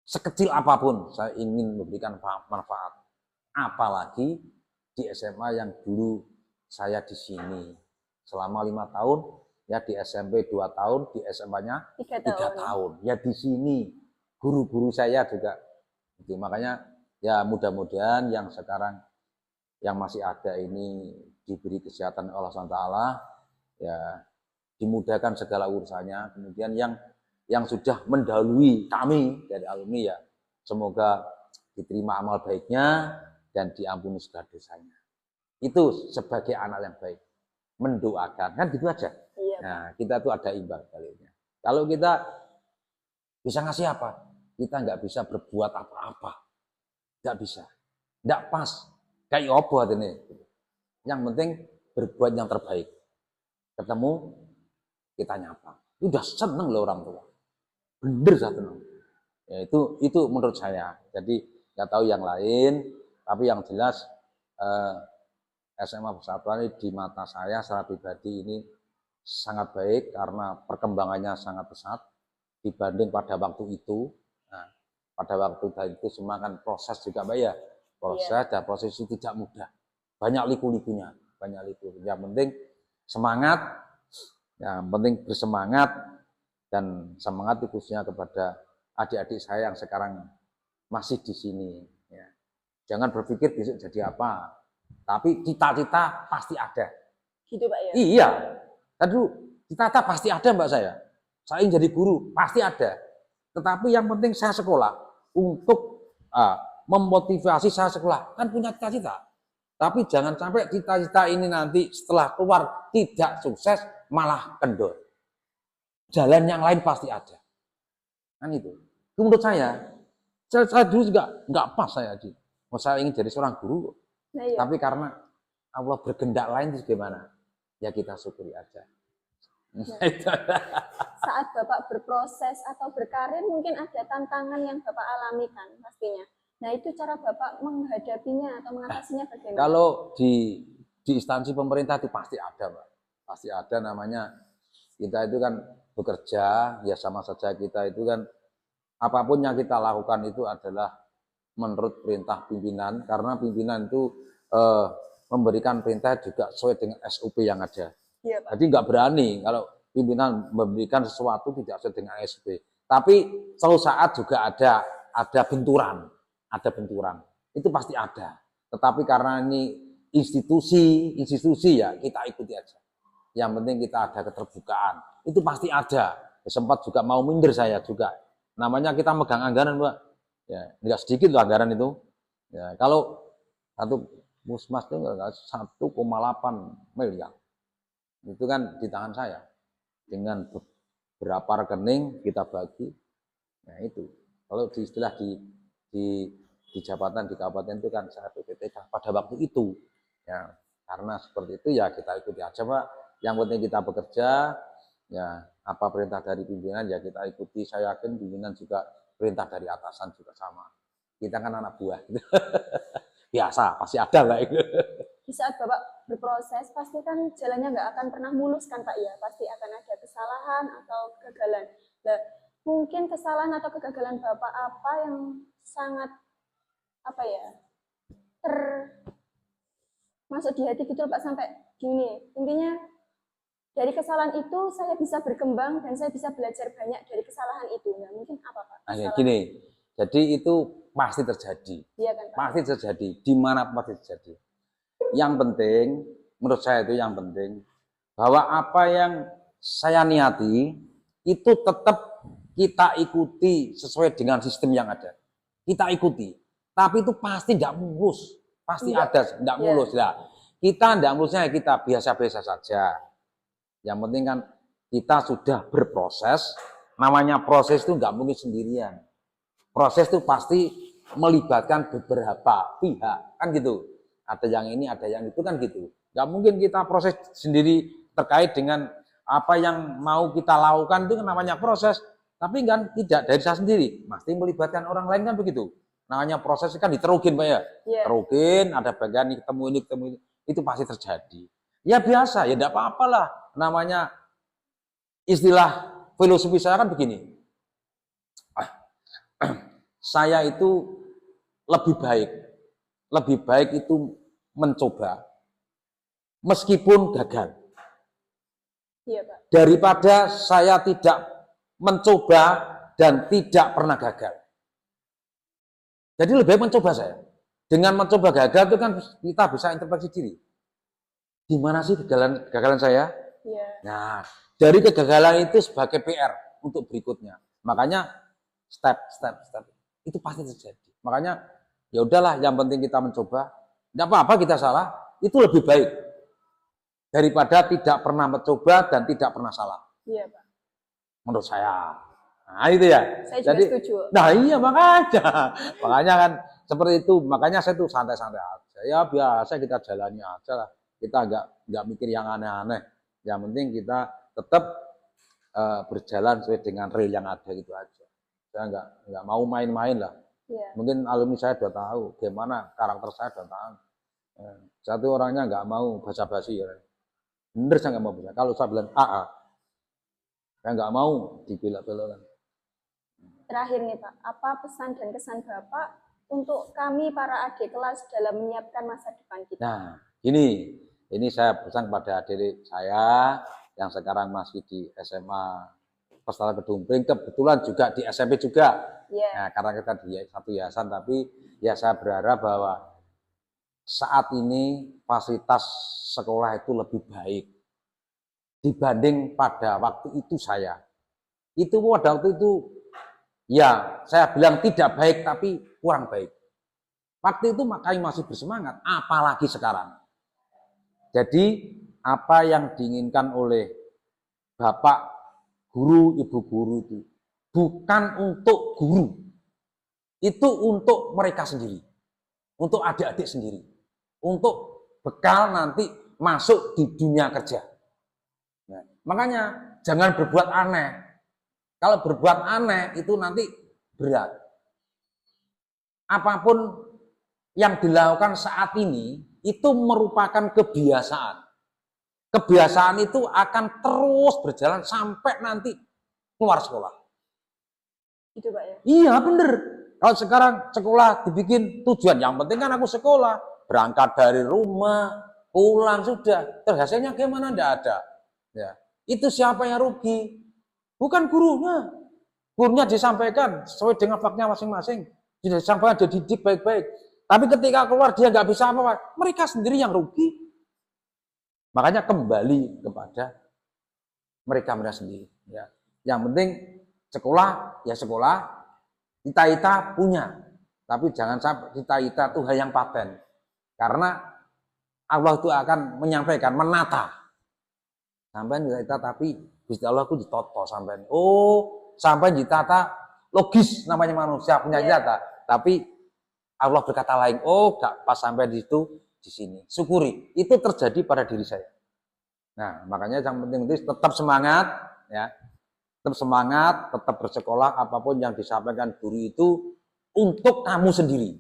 Sekecil apapun saya ingin memberikan manfaat. Apalagi di SMA yang dulu saya di sini selama 5 tahun, ya di SMP 2 tahun, di SMA-nya 3 tahun. Ya di sini guru-guru saya juga. Itu makanya ya mudah-mudahan yang sekarang yang masih ada ini diberi kesehatan Allah SWT, ya dimudahkan segala urusannya. Kemudian yang sudah mendahului kami dari alumni ya semoga diterima amal baiknya dan diampuni segala dosanya. Itu sebagai anak yang baik mendoakan kan gitu aja. Iya. Nah kita tuh ada imbang baliknya. Kalau kita bisa ngasih apa, kita nggak bisa berbuat apa-apa, nggak bisa, nggak pas. Kayak apa ini? Yang penting berbuat yang terbaik. Ketemu kita nyapa. Udah seneng loh orang tua. Bener saya tenang. Ya, itu menurut saya. Jadi nggak tahu yang lain, tapi yang jelas SMA Persatuan ini di mata saya secara pribadi ini sangat baik karena perkembangannya sangat pesat dibanding pada waktu itu. Nah, pada waktu itu semua kan proses juga Mbak ya. Proses dan proses itu tidak mudah. Banyak liku-likunya, banyak liku. Yang penting semangat, yang penting bersemangat, dan semangat itu khususnya kepada adik-adik saya yang sekarang masih di sini. Ya. Jangan berpikir besok jadi apa, tapi cita-cita pasti ada. Gitu Pak ya? Iya, aduh, cita-cita pasti ada Mbak saya. Saya ingin jadi guru, pasti ada. Tetapi yang penting saya sekolah untuk memotivasi saya sekolah, kan punya cita-cita. Tapi jangan sampai cita-cita ini nanti setelah keluar tidak sukses, malah kendor. Jalan yang lain pasti ada. Kan itu. Itu menurut saya dulu juga nggak pas saya. Saya ingin jadi seorang guru, Nah, iya. tapi karena Allah berkehendak lain itu gimana? Ya kita syukuri aja. Nah, saat Bapak berproses atau berkarir mungkin ada tantangan yang Bapak alami kan pastinya. Nah itu cara Bapak menghadapinya atau mengatasinya bagaimana? Kalau di instansi pemerintah itu pasti ada, Pak. Pasti ada, namanya kita itu kan bekerja, ya sama saja kita itu kan apapun yang kita lakukan itu adalah menurut perintah pimpinan, karena pimpinan itu memberikan perintah juga sesuai dengan SOP yang ada. Iya, Pak. Jadi nggak berani kalau pimpinan memberikan sesuatu tidak sesuai dengan SOP. Tapi suatu saat juga ada benturan, itu pasti ada. Tetapi karena ini institusi ya kita ikuti aja. Yang penting kita ada keterbukaan, itu pasti ada. Sempat juga mau minder saya juga. Namanya kita megang anggaran, Mbak. Ya, enggak sedikit loh anggaran itu. Ya, kalau satu Pusmas itu 1,8 miliar. Itu kan di tangan saya. Dengan beberapa rekening kita bagi. Nah itu. Kalau di istilah di jabatan di kabupaten itu kan saya PPT pada waktu itu. Ya, karena seperti itu ya kita ikuti aja, Pak. Yang penting kita bekerja, ya apa perintah dari pimpinan ya kita ikuti. Saya yakin pimpinan juga perintah dari atasan juga sama. Kita kan anak buah. Biasa, pasti ada lah itu. Di saat Bapak berproses, pasti kan jalannya nggak akan pernah mulus kan Pak ya? Pasti akan ada kesalahan atau kegagalan. Nah, mungkin kesalahan atau kegagalan Bapak apa yang sangat apa ya masuk di hati gitu Pak sampai gini. Intinya dari kesalahan itu saya bisa berkembang dan saya bisa belajar banyak dari kesalahan itu. Nah, mungkin apa Pak? Nah, gini, jadi itu pasti terjadi. Iya kan Pak? Pasti terjadi, di mana pasti terjadi. Yang penting, menurut saya itu yang penting, bahwa apa yang saya niati, itu tetap kita ikuti sesuai dengan sistem yang ada. Kita ikuti. Tapi itu pasti tidak mulus. Pasti ada, tidak mulus. Ya. Kita tidak mulusnya kita biasa-biasa saja. Yang penting kan kita sudah berproses. Namanya proses itu nggak mungkin sendirian. Proses itu pasti melibatkan beberapa pihak. Kan gitu. Ada yang ini, ada yang itu kan gitu. Nggak mungkin kita proses sendiri terkait dengan apa yang mau kita lakukan itu namanya proses. Tapi kan tidak dari saya sendiri. Pasti melibatkan orang lain kan begitu. Namanya proses kan diterugin Pak ya. Terugin, ada bagian ini ketemu ini, ketemu ini. Itu pasti terjadi. Ya biasa, ya tidak apa-apa lah. Namanya istilah filosofi saya kan begini. Saya itu lebih baik itu mencoba meskipun gagal. Iya, Pak. Daripada saya tidak mencoba dan tidak pernah gagal. Jadi lebih baik mencoba saya. Dengan mencoba gagal itu kan kita bisa introspeksi diri. Di mana sih kegagalan saya? Iya. Nah, dari kegagalan itu sebagai PR untuk berikutnya. Makanya step itu pasti terjadi. Makanya ya udahlah, yang penting kita mencoba. Tidak apa-apa kita salah, itu lebih baik daripada tidak pernah mencoba dan tidak pernah salah. Iya, Pak. Menurut saya. Nah, itu ya. Saya juga setuju. Nah, iya makanya kan seperti itu. Makanya saya tuh santai-santai aja. Ya biasa kita jalani aja lah. Kita nggak mikir yang aneh-aneh. Yang penting kita tetap berjalan sesuai dengan real yang ada gitu aja. Saya nggak mau main-main lah. Yeah. Mungkin alumni saya sudah tahu gimana karakter saya, sudah tahu. Satu orangnya nggak mau basa-basi ya. Bener saya nggak mau basa. Kalau saya bilang saya nggak mau dibela-belakan. Terakhir nih Pak, apa pesan dan kesan Bapak untuk kami para adik kelas dalam menyiapkan masa depan kita? Nah, ini Ini saya pesan kepada adik saya yang sekarang masih di SMA Pestana Kedumpring, kebetulan juga di SMP juga. Nah, karena kita di satu yayasan, tapi ya saya berharap bahwa saat ini fasilitas sekolah itu lebih baik dibanding pada waktu itu saya. Itu pada waktu itu ya saya bilang tidak baik tapi kurang baik. Waktu itu makanya masih bersemangat, apalagi sekarang. Jadi apa yang diinginkan oleh Bapak guru, Ibu guru itu bukan untuk guru. Itu untuk mereka sendiri. Untuk adik-adik sendiri. Untuk bekal nanti masuk di dunia kerja. Nah, makanya jangan berbuat aneh. Kalau berbuat aneh itu nanti berat. Apapun yang dilakukan saat ini itu merupakan kebiasaan. Kebiasaan itu akan terus berjalan sampai nanti keluar sekolah. Itu Pak ya? Iya bener. Kalau sekarang sekolah dibikin tujuan, yang penting kan aku sekolah. Berangkat dari rumah, pulang sudah. Terus hasilnya gimana? Tidak ada. Ya. Itu siapa yang rugi? Bukan gurunya. Gurunya disampaikan sesuai dengan fakta masing-masing. Disampaikan, dididik baik-baik. Tapi ketika keluar dia nggak bisa apa-apa. Mereka sendiri yang rugi. Makanya kembali kepada mereka sendiri. Ya. Yang penting sekolah, ya sekolah. Cita-cita punya. Tapi jangan sampai cita-cita itu hal yang paten. Karena Allah itu akan menyampaikan, menata. Sampai cita-cita tapi Gusti Allah itu ditoto sampai. Oh, sampai ditata logis namanya manusia punya cita-cita. Tapi Allah berkata lain, oh gak pas sampai di situ, di sini. Syukuri, itu terjadi pada diri saya. Nah, makanya yang penting itu tetap semangat, ya, tetap semangat, tetap bersekolah, apapun yang disampaikan guru itu untuk kamu sendiri,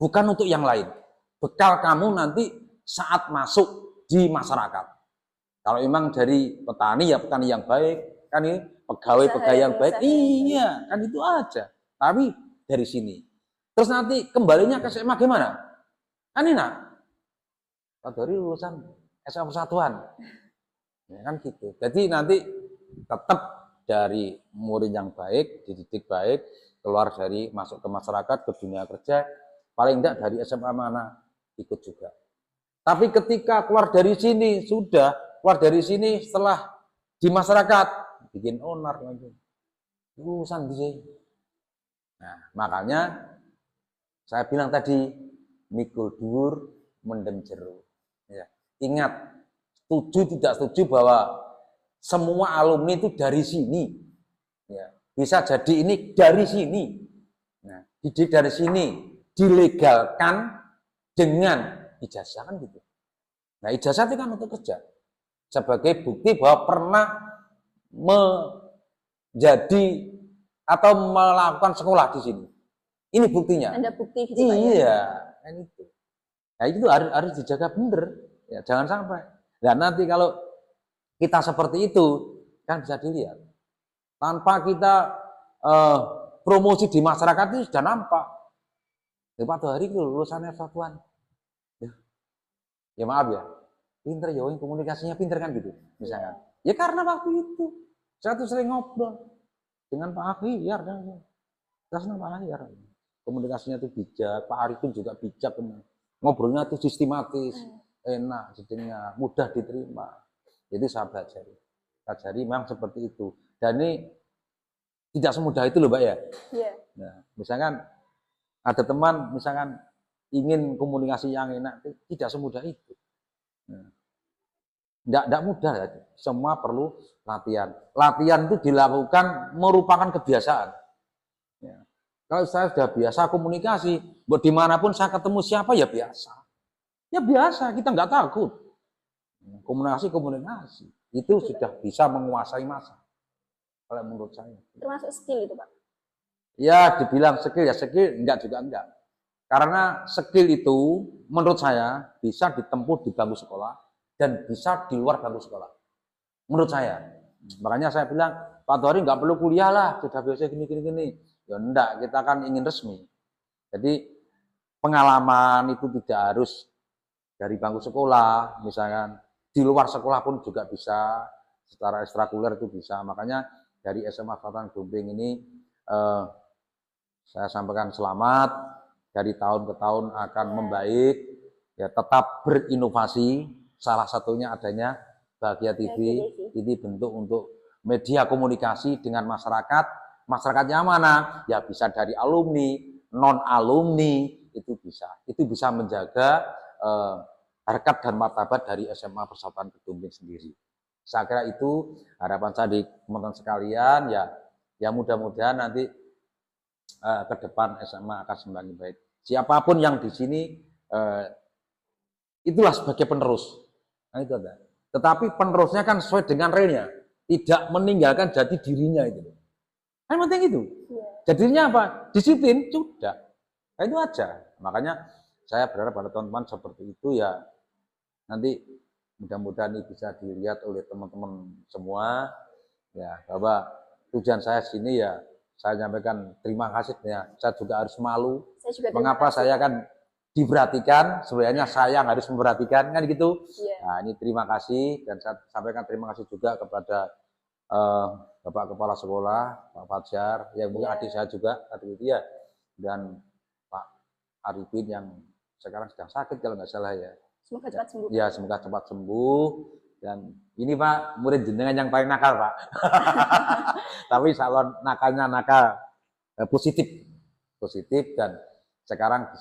bukan untuk yang lain. Bekal kamu nanti saat masuk di masyarakat. Kalau memang dari petani, ya petani yang baik, kan ini pegawai-pegawai yang baik, iya, kan itu aja. Tapi dari sini. Terus nanti kembalinya ke SMA gimana? Kan enak. Dari lulusan SMA Persatuan. Ya, kan gitu. Jadi nanti tetap dari murid yang baik, dididik baik, keluar dari masuk ke masyarakat, ke dunia kerja, paling tidak dari SMA mana ikut juga. Tapi ketika keluar dari sini, sudah keluar dari sini setelah di masyarakat, bikin onar lagi. Lulusan di sini. Nah, makanya saya bilang tadi, mikul dhuwur, mendem jero. Ya. Ingat, setuju tidak setuju bahwa semua alumni itu dari sini. Ya. Bisa jadi ini dari sini. Nah, dididik dari sini, dilegalkan dengan ijazah kan gitu. Nah, ijazah itu kan untuk kerja. Sebagai bukti bahwa pernah menjadi atau melakukan sekolah di sini. Ini buktinya. Ada bukti gitu Pak ya? Iya, kan itu. Nah, itu harus dijaga bener. Ya, jangan sampai. Dan nanti kalau kita seperti itu, kan bisa dilihat. Tanpa kita promosi di masyarakat itu sudah nampak. Ya, Pak Tohari itu lulusannya Persatuan. Ya maaf ya, pinter ya, komunikasinya pinter kan gitu. Misalnya. Ya karena waktu itu, saya tuh sering ngobrol dengan Pak Akhyar. Karena Pak Akhyar. Komunikasinya tuh bijak, Pak Arifin juga bijak. Ngobrolnya tuh sistematis, enak, jadinya mudah diterima. Jadi saya pelajari memang seperti itu. Dan ini tidak semudah itu loh Mbak ya. Iya. Nah, misalkan ada teman misalkan ingin komunikasi yang enak, tidak semudah itu. Nah, tidak mudah ya. Semua perlu latihan. Latihan itu dilakukan merupakan kebiasaan. Ya. Kalau saya sudah biasa komunikasi, buat dimanapun saya ketemu siapa ya biasa. Ya biasa, kita nggak takut. Komunikasi itu sudah bisa menguasai masa. Kalau menurut saya. Termasuk skill itu Pak? Ya dibilang skill ya skill, enggak juga enggak. Karena skill itu menurut saya bisa ditempuh di bangku sekolah dan bisa di luar bangku sekolah. Menurut saya. Makanya saya bilang, Pak Tohari nggak perlu kuliah lah, sudah biasa gini. Ya enggak, kita kan ingin resmi. Jadi pengalaman itu tidak harus dari bangku sekolah, misalkan di luar sekolah pun juga bisa, secara ekstrakurikuler itu bisa. Makanya dari SMA Fathran Gedongbring ini saya sampaikan selamat, dari tahun ke tahun akan membaik, ya tetap berinovasi, salah satunya adanya Bahagia TV. Ini bentuk untuk media komunikasi dengan masyarakat. Masyarakatnya mana? Ya bisa dari alumni, non alumni, itu bisa. Itu bisa menjaga harkat dan martabat dari SMA Persatuan Gedongbring sendiri. Saya kira itu harapan saya di teman-teman sekalian, ya mudah-mudahan nanti ke depan SMA akan semakin baik. Siapapun yang di sini itulah sebagai penerus. Nah, itu ada. Tetapi penerusnya kan sesuai dengan realnya, tidak meninggalkan jati dirinya itu. Kan penting itu. Jadinya apa? Disiplin, sudah. Nah, itu aja. Makanya saya berharap pada teman-teman seperti itu ya, nanti mudah-mudahan ini bisa dilihat oleh teman-teman semua, ya bahwa tujuan saya sini ya, saya nyampaikan terima kasih ya. Saya juga harus malu. Mengapa saya kan diperhatikan, sebenarnya saya yang harus memperhatikan, kan gitu. Nah, ini terima kasih, dan saya sampaikan terima kasih juga kepada Bapak Kepala Sekolah, Pak Fajar, yang mungkin adik saya juga, adik itu ya, dan Pak Arifin yang sekarang sedang sakit kalau nggak salah ya. Semoga cepat sembuh. Ya, semoga cepat sembuh. Dan ini Pak, murid jenengan yang paling nakal Pak. Tapi salon nakalnya nakal positif, dan sekarang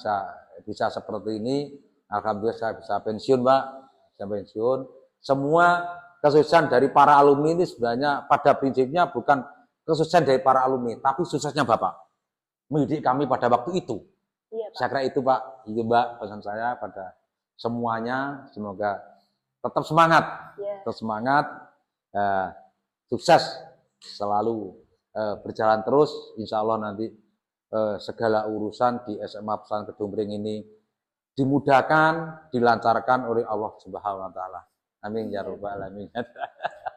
bisa seperti ini. Alhamdulillah saya bisa pensiun Pak, saya pensiun. Semua kesuksesan dari para alumni ini sebenarnya pada prinsipnya bukan kesuksesan dari para alumni, tapi suksesnya Bapak mendidik kami pada waktu itu. Iya, Pak. Saya kira itu Pak, itu Mbak pesan saya pada semuanya. Semoga tetap semangat, sukses selalu, berjalan terus. Insya Allah nanti segala urusan di SMA Pesantren Gedongbring ini dimudahkan, dilancarkan oleh Allah Subhanahu Wa Taala. Amin ya Rabbal Alamin.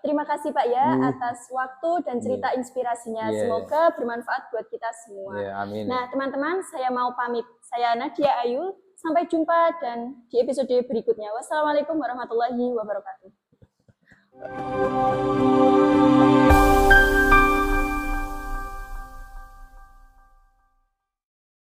Terima kasih Pak ya atas waktu dan cerita inspirasinya. Semoga bermanfaat buat kita semua. Amin. Nah teman-teman, saya mau pamit. Saya Nadia Ayu. Sampai jumpa dan di episode berikutnya. Wassalamualaikum warahmatullahi wabarakatuh.